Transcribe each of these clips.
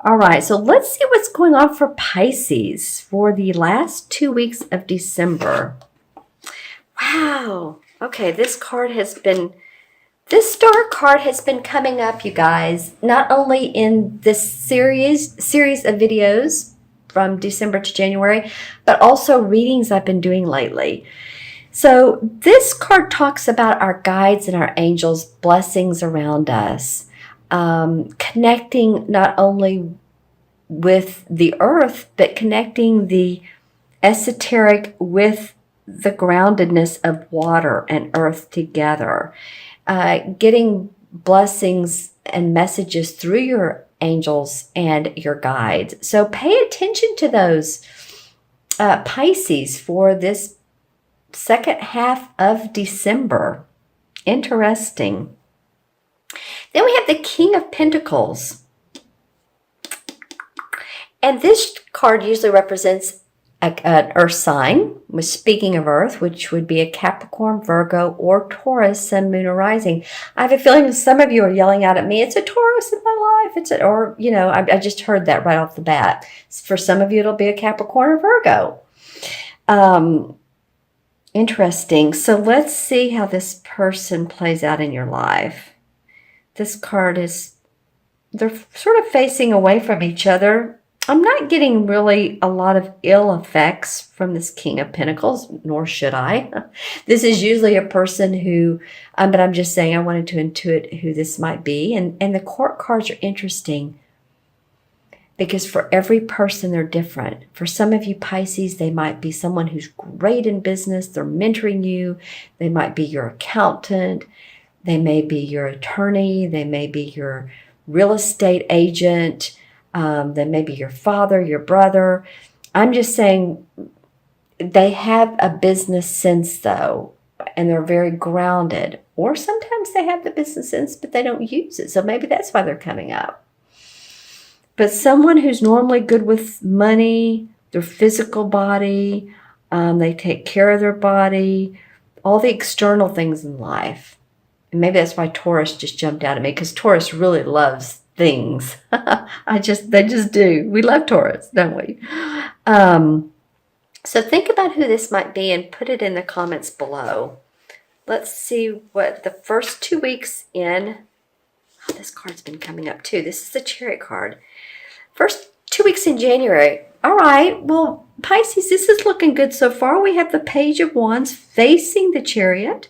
All right, so let's see what's going on for Pisces for the last 2 weeks of December. Wow. Okay, this star card has been coming up, you guys, not only in this series of videos from December to January, but also readings I've been doing lately. So this card talks about our guides and our angels, blessings around us, connecting not only with the earth, but connecting the esoteric with the groundedness of water and earth together. Getting blessings and messages through your angels and your guides. So pay attention to those, Pisces, for this second half of December. Interesting. Then we have the King of Pentacles. And this card usually represents an earth sign, speaking of earth, which would be a Capricorn, Virgo, or Taurus, sun, moon, or rising. I have a feeling some of you are yelling out at me, it's a Taurus in my life. I just heard that right off the bat. For some of you, it'll be a Capricorn or Virgo. Interesting. So let's see how this person plays out in your life. This card they're sort of facing away from each other. I'm not getting really a lot of ill effects from this King of Pentacles, nor should I. This is usually a person who, but I'm just saying I wanted to intuit who this might be. And the court cards are interesting because for every person, they're different. For some of you Pisces, they might be someone who's great in business. They're mentoring you. They might be your accountant. They may be your attorney. They may be your real estate agent. Then maybe your father, your brother. I'm just saying they have a business sense, though, and they're very grounded. Or sometimes they have the business sense, but they don't use it. So maybe that's why they're coming up. But someone who's normally good with money, their physical body, they take care of their body, all the external things in life. And maybe that's why Taurus just jumped out at me, because Taurus really loves things. They just do. We love Taurus, don't we? So think about who this might be and put it in the comments below. Let's see what the first 2 weeks in. Oh, this card's been coming up too. This is the Chariot card. First 2 weeks in January. All right. Well, Pisces, this is looking good so far. We have the Page of Wands facing the Chariot.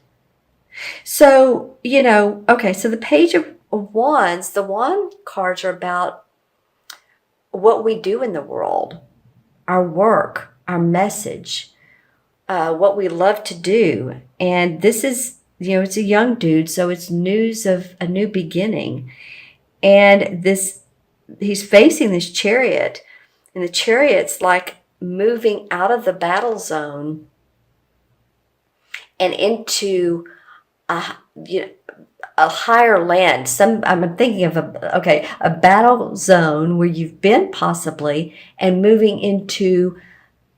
So, okay, so the Page of Wands, the wand cards are about what we do in the world, our work, our message, what we love to do. And this is, it's a young dude, so it's news of a new beginning. And he's facing this Chariot, and the Chariot's like moving out of the battle zone and into a higher land. I'm thinking of a battle zone where you've been possibly, and moving into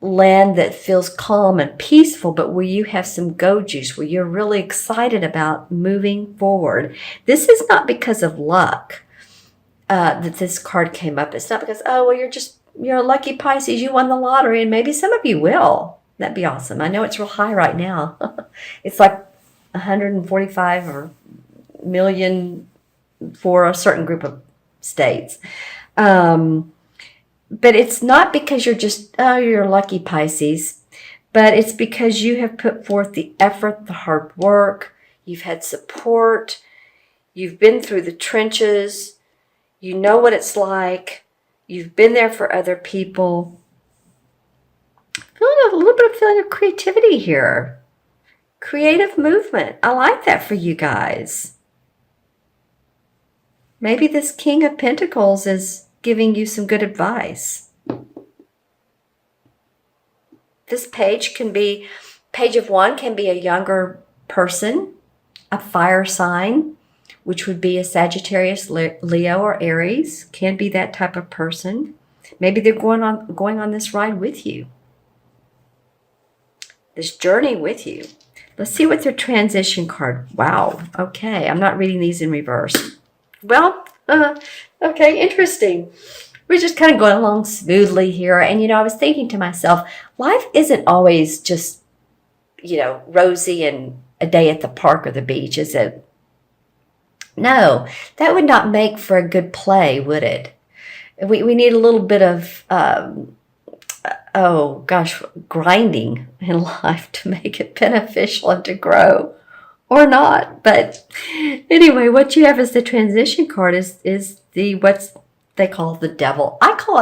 land that feels calm and peaceful, but where you have some go juice, where you're really excited about moving forward. This is not because of luck that this card came up. It's not because, you're a lucky Pisces, you won the lottery, and maybe some of you will. That'd be awesome. I know it's real high right now. It's like 145 or million for a certain group of states. But it's not because you're lucky Pisces, but it's because you have put forth the effort, the hard work, you've had support, you've been through the trenches, you know what it's like, you've been there for other people. Feeling a little bit of feeling of creativity here. Creative movement. I like that for you guys. Maybe this King of Pentacles is giving you some good advice. This Page of Wands can be a younger person, a fire sign, which would be a Sagittarius, Leo, or Aries. Can be that type of person. Maybe they're going on this ride with you, this journey with you. Let's see what their transition card. Wow. Okay, I'm not reading these in reverse. Well, okay, interesting. we're just kind of going along smoothly here. And, I was thinking to myself, life isn't always just, rosy and a day at the park or the beach, is it? No, that would not make for a good play, would it? We need a little bit of, grinding in life to make it beneficial and to grow. Or not. But anyway, what you have as the transition card is the what's they call the devil. I call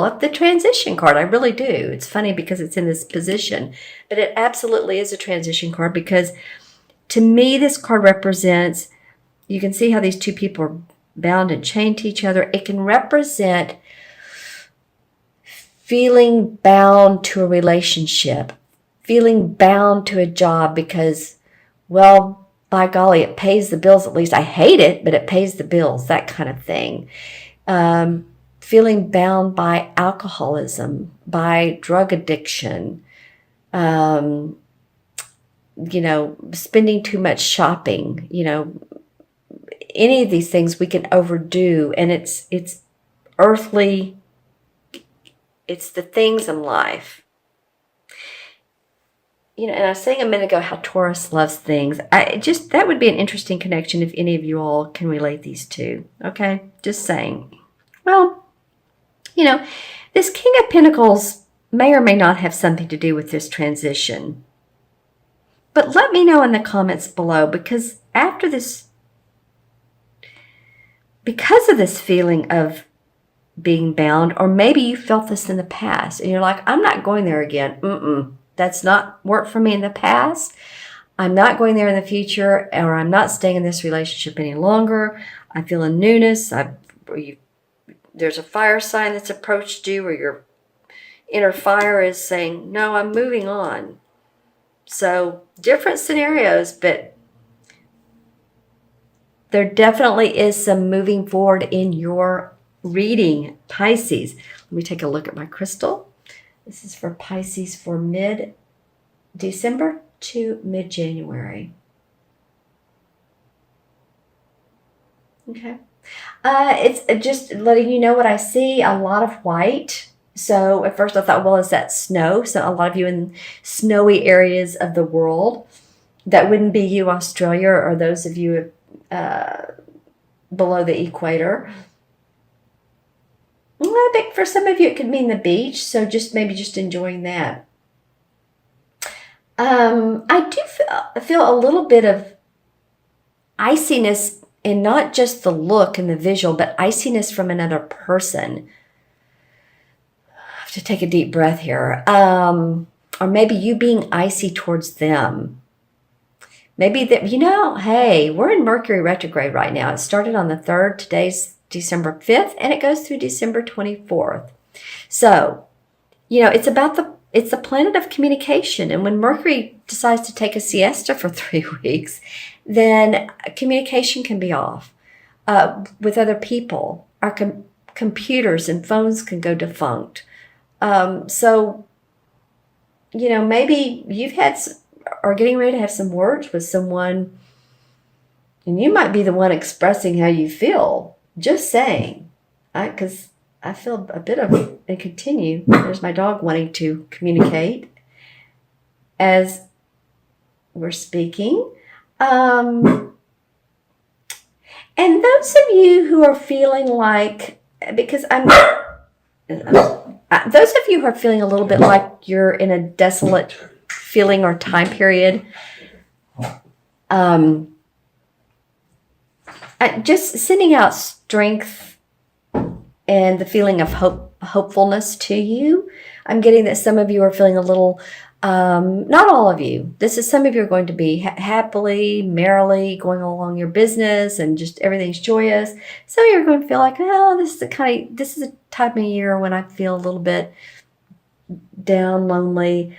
it the transition card. I really do. It's funny because it's in this position, but it absolutely is a transition card because to me this card represents, you can see how these two people are bound and chained to each other. It can represent feeling bound to a relationship, feeling bound to a job because, well, by golly, it pays the bills. At least I hate it, but it pays the bills, that kind of thing. Feeling bound by alcoholism, by drug addiction, spending too much shopping, any of these things we can overdo. And it's earthly, it's the things in life. And I was saying a minute ago how Taurus loves things. That would be an interesting connection if any of you all can relate these two. Okay, just saying. Well, this King of Pentacles may or may not have something to do with this transition. But let me know in the comments below, because of this feeling of being bound, or maybe you felt this in the past and you're like, I'm not going there again. That's not worked for me in the past. I'm not going there in the future, or I'm not staying in this relationship any longer. I feel a newness. There's a fire sign that's approached you, or your inner fire is saying, no, I'm moving on. So different scenarios, but there definitely is some moving forward in your reading, Pisces. Let me take a look at my crystal. This is for Pisces for mid-December to mid-January. Okay. It's just letting you know what I see. A lot of white. So at first I thought, well, is that snow? So a lot of you in snowy areas of the world. That wouldn't be you, Australia, or those of you below the equator. I think for some of you it could mean the beach, so maybe just enjoying that. I do feel a little bit of iciness, and not just the look and the visual, but iciness from another person. I have to take a deep breath here. Or maybe you being icy towards them. Maybe that, hey, we're in Mercury retrograde right now. It started on the 3rd. Today's December 5th, and it goes through December 24th. So, it's the planet of communication. And when Mercury decides to take a siesta for 3 weeks, then communication can be off with other people. Our computers and phones can go defunct. So, maybe you've are getting ready to have some words with someone, and you might be the one expressing how you feel. Just saying, because I feel a bit of, and continue. There's my dog wanting to communicate as we're speaking. And those of you who are feeling like, those of you who are feeling a little bit like you're in a desolate feeling or time period, just sending out strength and the feeling of hopefulness to you. I'm getting that some of you are feeling a little, not all of you. Some of you are going to be happily, merrily going along your business and just everything's joyous. Some of you are going to feel like, this is a time of year when I feel a little bit down, lonely.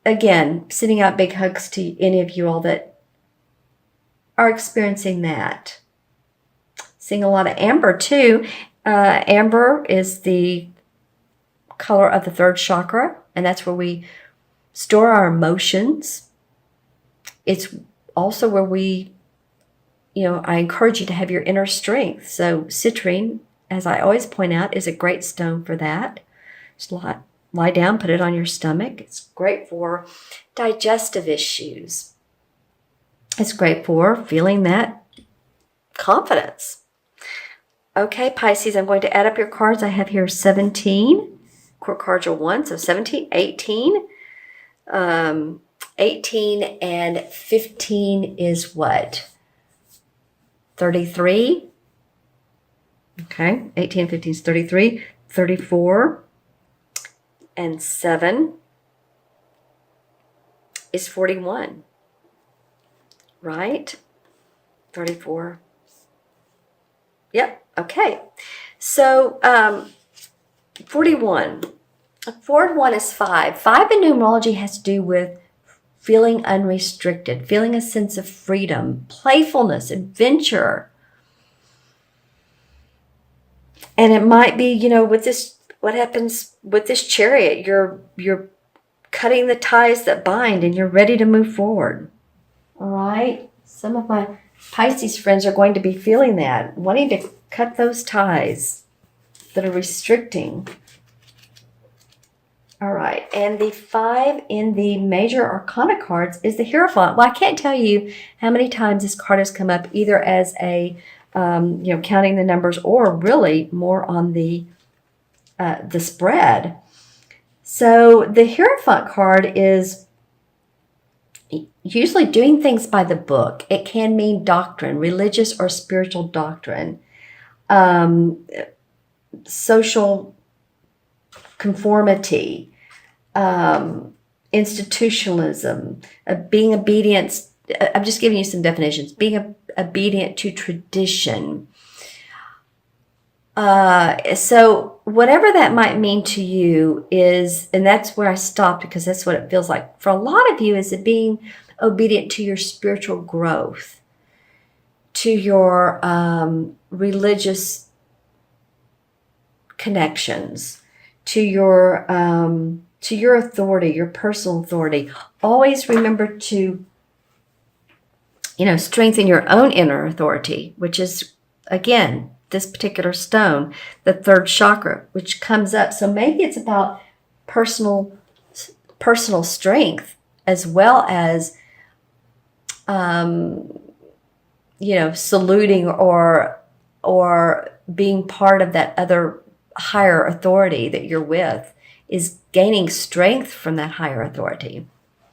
Again, sending out big hugs to any of you all that are experiencing that. Seeing a lot of amber too. Amber is the color of the 3rd chakra, and that's where we store our emotions. It's also where we I encourage you to have your inner strength. So citrine, as I always point out, is a great stone for that. Just lie down, put it on your stomach. It's great for digestive issues. It's great for feeling that confidence. Okay, Pisces, I'm going to add up your cards. I have here 17. Court cards are 1, so 17, 18. 18 and 15 is what? 33. Okay, 18 and 15 is 33. 34 and 7 is 41. Right? 34. Yep. Okay. So 41. 4 and 1 is 5. 5 in numerology has to do with feeling unrestricted, feeling a sense of freedom, playfulness, adventure. And it might be, with this, what happens with this Chariot, you're cutting the ties that bind and you're ready to move forward. All right? Some of my Pisces friends are going to be feeling that, wanting to cut those ties that are restricting. All right, and the 5 in the major arcana cards is the Hierophant. Well, I can't tell you how many times this card has come up, either as a, counting the numbers, or really more on the spread. So the Hierophant card is usually doing things by the book. It can mean doctrine, religious or spiritual doctrine, social conformity, institutionalism, being obedient. I'm just giving you some definitions. Being obedient to tradition. So whatever that might mean to you is, and that's where I stopped because that's what it feels like for a lot of you, is it being obedient to your spiritual growth, to your religious connections, to your authority, your personal authority. Always remember to, strengthen your own inner authority, which is, again, this particular stone, the 3rd chakra, which comes up. So maybe it's about personal strength, as well as, saluting or being part of that other higher authority that you're with, is gaining strength from that higher authority.